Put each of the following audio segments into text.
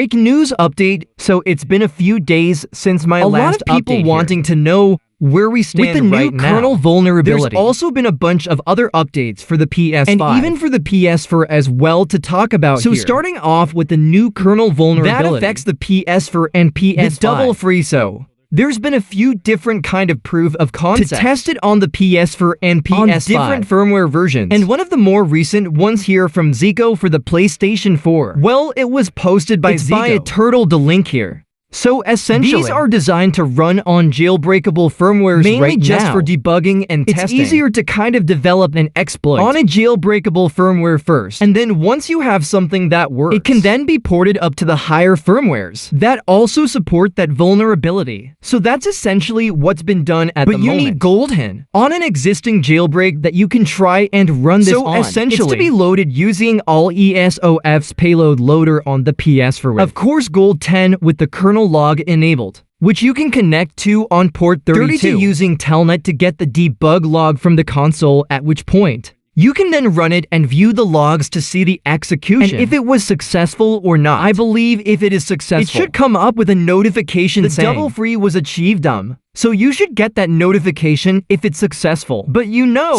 Breaking news update. So it's been a few days since my last update. A lot of people wanting to know where we stand with the new kernel vulnerability. There's also been a bunch of other updates for the PS5 and even for the PS4 as well to talk about here. So starting off with the new kernel vulnerability that affects the PS4 and PS5. The double free. So there's been a few different kind of proof of concept to test it on the PS4 and PS5 on different firmware versions. And one of the more recent ones here from Zico for the PlayStation 4. Well, it was posted by Zico. By a turtle the link here. So essentially, these are designed to run on jailbreakable firmwares mainly just for debugging and testing. It's easier to kind of develop an exploit on a jailbreakable firmware first. And then once you have something that works, it can then be ported up to the higher firmwares that also support that vulnerability. So that's essentially what's been done at the moment. But you need etaHEN on an existing jailbreak that you can try and run this on. So essentially, it's to be loaded using all ESOF's payload loader on the PS4. Of course, etaHEN with the kernel log enabled, which you can connect to on port 32 using telnet to get the debug log from the console, at which point you can then run it and view the logs to see the execution and if it was successful or not. I believe if it is successful, it should come up with a notification saying the double free was achieved. So you should get that notification if it's successful. But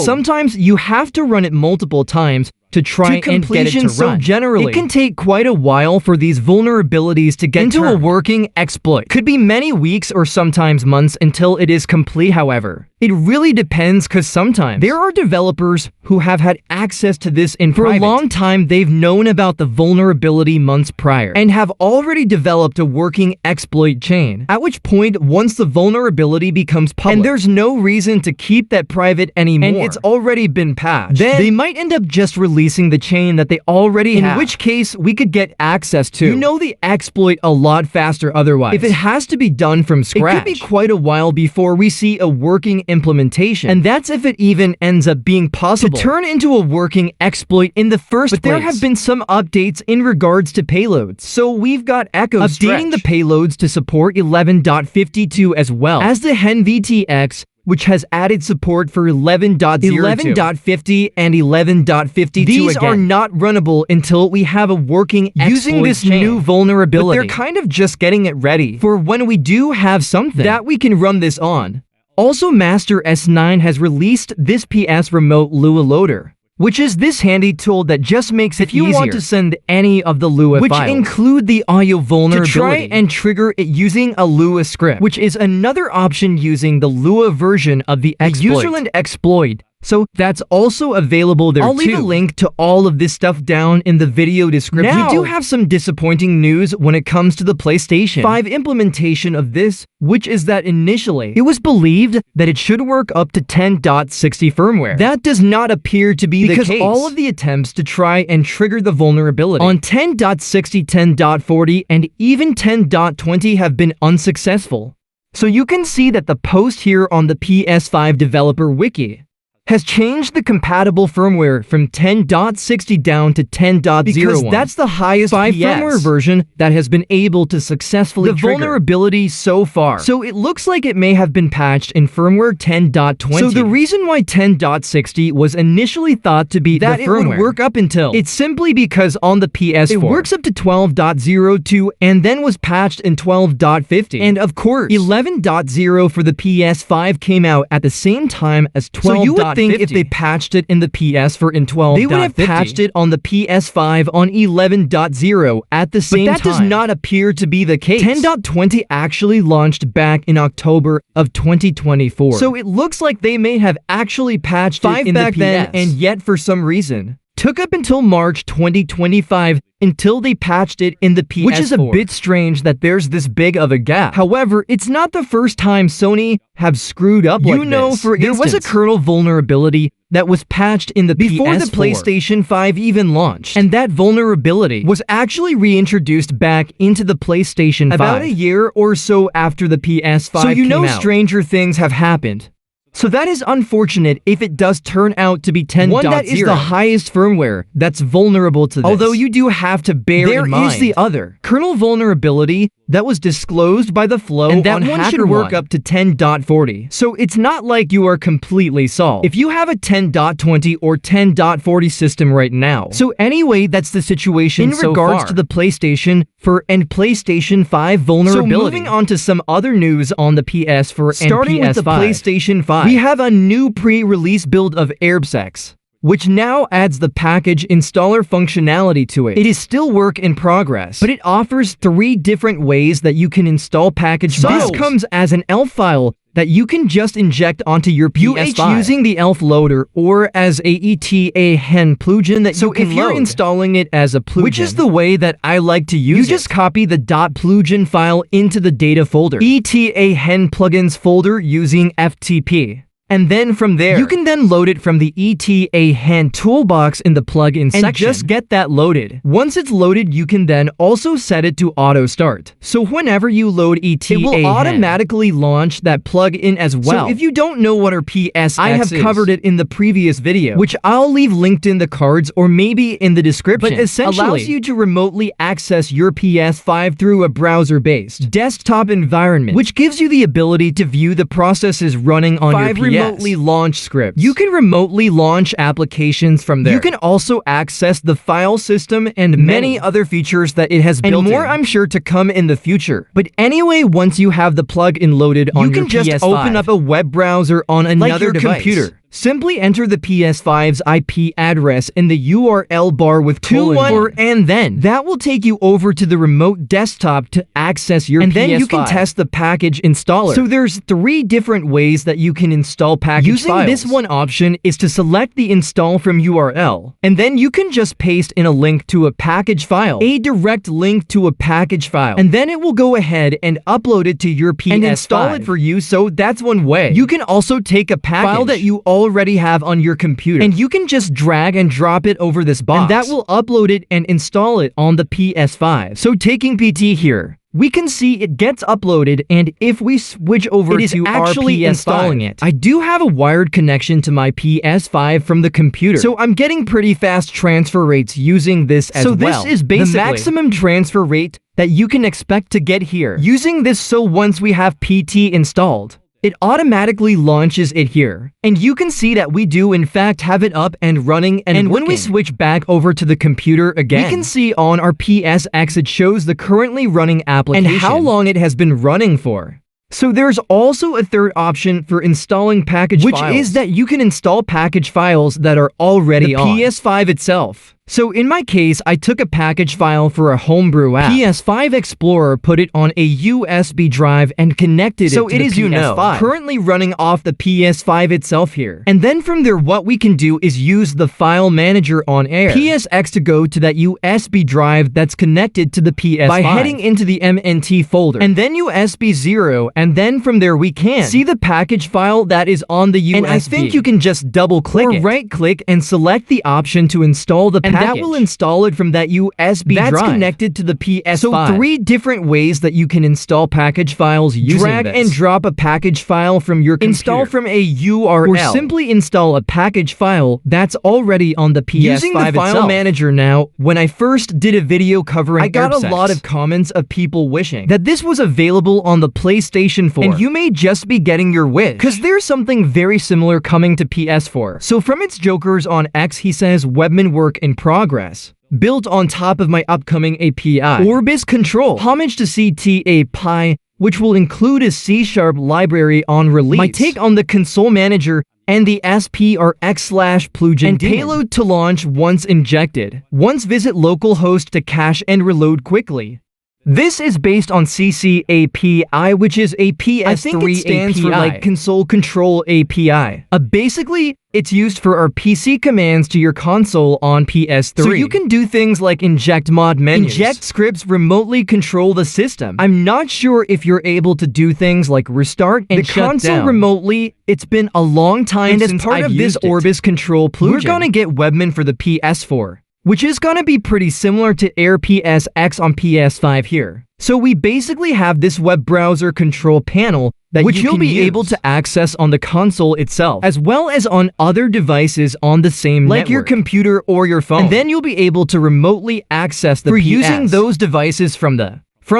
sometimes you have to run it multiple times to try and get it to run. So generally, it can take quite a while for these vulnerabilities to get into a working exploit. Could be many weeks or sometimes months until it is complete. However, it really depends because sometimes there are developers who have had access to this in private. For a long time, they've known about the vulnerability months prior and have already developed a working exploit chain. At which point, once the vulnerability becomes public and there's no reason to keep that private anymore and it's already been patched, then they might end up just releasing the chain that they already have, in which case we could get access to the exploit a lot faster otherwise. If it has to be done from scratch, it could be quite a while before we see a working implementation, and that's if it even ends up being possible to turn into a working exploit in the first place. But there have been some updates in regards to payloads. So we've got Echo updating the payloads to support 11.52 as well as the etaHEN VTX, which has added support for 11.02, 11.50, and 11.52. These are not runnable until we have a working using this new vulnerability. But they're kind of just getting it ready for when we do have something that we can run this on. Also, Master S9 has released this PS Remote Lua Loader, which is this handy tool that just makes it easier if you want to send any of the Lua files, which include the audio vulnerability, to try and trigger it using a Lua script, which is another option using the Lua version of the userland exploit. So that's also available there too. I'll leave a link to all of this stuff down in the video description. Now, we do have some disappointing news when it comes to the PlayStation 5 implementation of this, which is that initially it was believed that it should work up to 10.60 firmware. That does not appear to be the case, because all of the attempts to try and trigger the vulnerability on 10.60, 10.40, and even 10.20 have been unsuccessful. So you can see that the post here on the PS5 developer wiki has changed the compatible firmware from 10.60 down to 10.01 because that's the highest firmware version that has been able to successfully trigger the vulnerability so far. So it looks like it may have been patched in firmware 10.20. So the reason why 10.60 was initially thought to be that it would work up until, it's simply because on the PS4 it works up to 12.02 and then was patched in 12.50. And of course, 11.0 for the PS5 came out at the same time as 12.50. So you would think if they patched it in the PS4 in 12.50, they would have patched it on the PS5 on 11.0 at the same time. But that does not appear to be the case. 10.20 actually launched back in October of 2024. So it looks like they may have actually patched it in back then, and yet for some reason took up until March 2025 until they patched it in the PS4. Which is a bit strange that there's this big of a gap. However, it's not the first time Sony have screwed up like this. For instance, there was a kernel vulnerability that was patched in the before PS4. The PlayStation 5 even launched, and that vulnerability was actually reintroduced back into the PlayStation 5 about a year or so after the PS5 came out. So stranger things have happened. So that is unfortunate if it does turn out to be 10.0. One that is the highest firmware that's vulnerable to this. Although you do have to bear in mind, there is the other kernel vulnerability that was disclosed by the Flow, and that one should work up to 10.40. So it's not like you are completely solved if you have a 10.20 or 10.40 system right now. So anyway, that's the situation in regards to the PlayStation 4 and PlayStation 5 vulnerability. So moving on to some other news on the PS4 and PS5. Starting with the PlayStation 5, we have a new pre-release build of AirPSX, which now adds the package installer functionality to it. It is still work in progress, but it offers 3 different ways that you can install package files. This comes as an ELF file that you can just inject onto your PS5 using the ELF loader, or as a etaHEN plugin that you can load. So if you're installing it as a plugin, which is the way that I like to use it, you just copy the .plugin file into the data folder, etaHEN plugins folder using FTP. And then from there, you can then load it from the etaHEN toolbox in the plugin section and just get that loaded. Once it's loaded, you can then also set it to auto start. So whenever you load etaHEN, it will automatically launch that plugin as well. So if you don't know what our PSX I have covered it in the previous video, which I'll leave linked in the cards or maybe in the description. But essentially allows you to remotely access your PS5 through a browser-based desktop environment, which gives you the ability to view the processes running on your PS. Remotely launch scripts. You can remotely launch applications from there. You can also access the file system and many other features that it has built in. And more I'm sure to come in the future. But anyway, once you have the plugin loaded on your PS5, you can just open up a web browser on another computer. Simply enter the PS5's IP address in the URL bar with :4, and then that will take you over to the remote desktop to access your PS5. And then you can test the package installer. So there's 3 different ways that you can install package files. Using this one option is to select the install from URL, and then you can just paste in a link to a package file, a direct link to a package file, and then it will go ahead and upload it to your PS5 and install it for you. So that's one way. You can also take a package file that you already have on your computer, and you can just drag and drop it over this box, and that will upload it and install it on the PS5. So taking PT here, we can see it gets uploaded, and if we switch over to actually our PS5, installing it. I do have a wired connection to my PS5 from the computer, so I'm getting pretty fast transfer rates using this as well. So this is basically the maximum transfer rate that you can expect to get here using this. So once we have PT installed, it automatically launches it here. And you can see that we do in fact have it up and running, and when we switch back over to the computer again, we can see on our PSX it shows the currently running application and how long it has been running for. So there's also a third option for installing package files, which is that you can install package files that are already on the PS5 itself. So in my case, I took a package file for a homebrew app. PS5 Explorer put it on a USB drive and connected it to the PS5. Currently running off the PS5 itself here. And then from there, what we can do is use the file manager on AirPSX to go to that USB drive that's connected to the PS5 by heading into the MNT folder and then USB 0, and then from there we can see the package file that is on the USB. And I think you can just double click or right click and select the option to install the package. That will install it from that USB drive that's connected to the PS5. So 3 different ways that you can install package files using drag and drop a package file from your computer, install from a URL, or simply install a package file that's already on the PS5 using the file manager. Now, when I first did a video covering AirPSX, I got a lot of comments of people wishing that this was available on the PlayStation 4, and you may just be getting your wish, because there's something very similar coming to PS4. So from its jokers on X, he says, Webmin work in progress, built on top of my upcoming API. Orbis Control, homage to etaPi, which will include a C# library on release. My take on the console manager and the SPRX/plugin and payload to launch once injected. Once visit localhost to cache and reload quickly. This is based on CCAPI, which is a PS3 I think it stands API for like Console Control API. Basically, it's used for our PC commands to your console on PS3. So you can do things like inject mod menus, inject scripts, remotely control the system. I'm not sure if you're able to do things like restart and shut console down remotely. It's been a long time since as part I've of this Orbis Control plugin, we're gonna get Webmin for the PS4. Which is gonna be pretty similar to AirPSX on PS5 here. So we basically have this web browser control panel which you'll be able to access on the console itself, as well as on other devices on the same network, like your computer or your phone. And then you'll be able to remotely access the PS using those devices from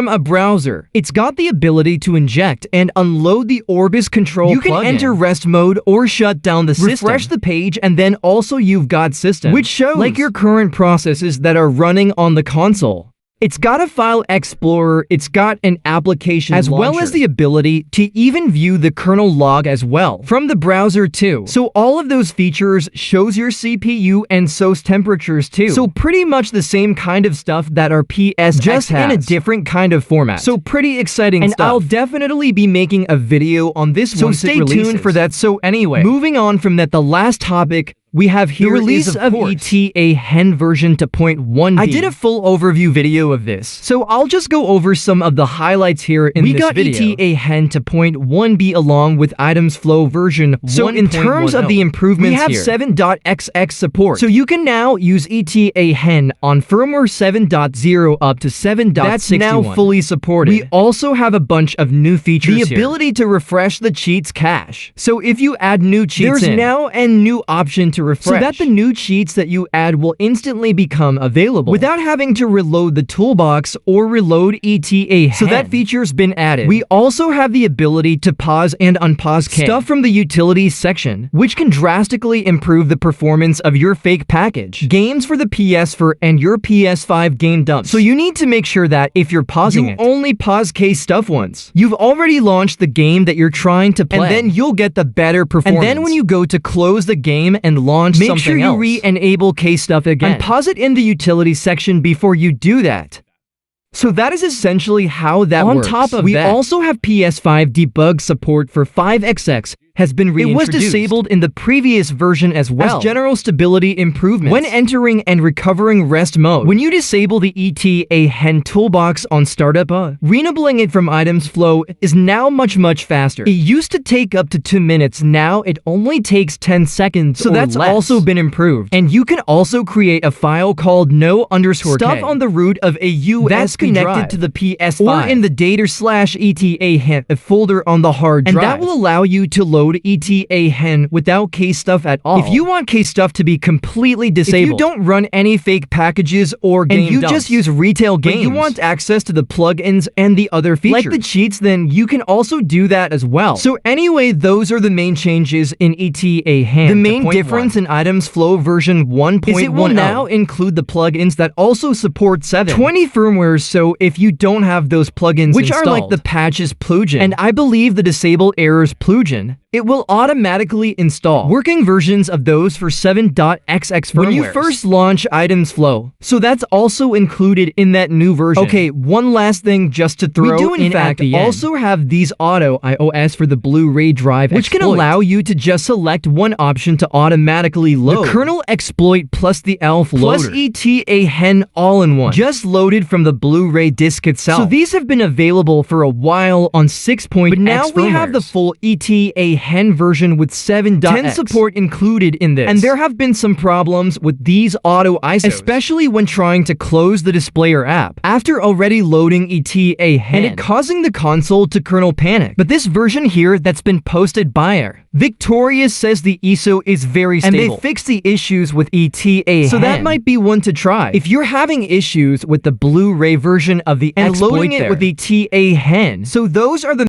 a browser. It's got the ability to inject and unload the Orbis control plugin. You can enter rest mode or shut down the system, refresh the page, and then also you've got system, which shows like your current processes that are running on the console. It's got a file explorer, it's got an application as launcher, well as the ability to even view the kernel log as well from the browser too. So all of those features shows your CPU and SOS temperatures too. So pretty much the same kind of stuff that our PSX just has, in a different kind of format. So pretty exciting stuff. And I'll definitely be making a video on this one, so stay tuned for that. So anyway, moving on from that, the last topic we have here the release of etaHEN version 2.1b. I did a full overview video of this, so I'll just go over some of the highlights here in this video. We got etaHEN 2.1b along with Itemzflow version 1.10. So in terms of the improvements, we have 7.xx support. So you can now use etaHEN on firmware 7.0 up to 7.61. That's now fully supported. We also have a bunch of new features here. The ability to refresh the cheats cache. So if you add new cheats there's now a new option to refresh, so that the new cheats that you add will instantly become available without having to reload the toolbox or reload etaHEN. So that feature's been added. We also have the ability to pause and unpause stuff from the utilities section, which can drastically improve the performance of your fake package games for the PS4 and your PS5 game dumps. So you need to make sure that if you're pausing you only pause K stuff once you've already launched the game that you're trying to play, and then you'll get the better performance. And then when you go to close the game and launch something else, make sure you re-enable K-Stuff again and pause it in the utilities section before you do that. So that is essentially how that works. On top of that, we also have PS5 debug support for 5xx has been reintroduced. It was disabled in the previous version as well as general stability improvements when entering and recovering rest mode. When you disable the etaHEN toolbox on startup, re-enabling it from Itemzflow is now much faster. It used to take up to 2 minutes, now it only takes 10 seconds. So that's also been improved. And you can also create a file called no_k on the root of a USB that's connected drive to the PS5 or in the data/etaHEN folder on the hard drive. And that will allow you to load etaHEN without K-Stuff at all. If you want K-Stuff to be completely disabled, if you don't run any fake packages or game dumps, and you just use retail games, but you want access to the plugins and the other features, like the cheats, then you can also do that as well. So anyway, those are the main changes in etaHEN. The main difference in Itemzflow version 1.10 is it will now include the plugins that also support 7.20 firmwares, so if you don't have those plugins which installed, are like the patches plugin, and I believe the disable errors plugin, it will automatically install working versions of those for 7.xx firmware when you first launch Itemzflow. So that's also included in that new version. Okay, one last thing just to throw in, in fact, also have these auto IOS for the Blu-ray drive, which can allow you to just select one option to automatically load the kernel exploit plus the ELF loader plus etaHEN all-in-one, just loaded from the Blu-ray disc itself. So these have been available for a while on 6.x, but now we have the full etaHEN version with 7.10 support included in this. And there have been some problems with these auto ISOs, especially when trying to close the displayer app after already loading etaHEN, and it causing the console to kernel panic. But this version here that's been posted by Victorious says the ISO is very stable, and they fixed the issues with etaHEN. So that might be one to try if you're having issues with the Blu-ray version of the exploit and loading it with etaHEN. So those are the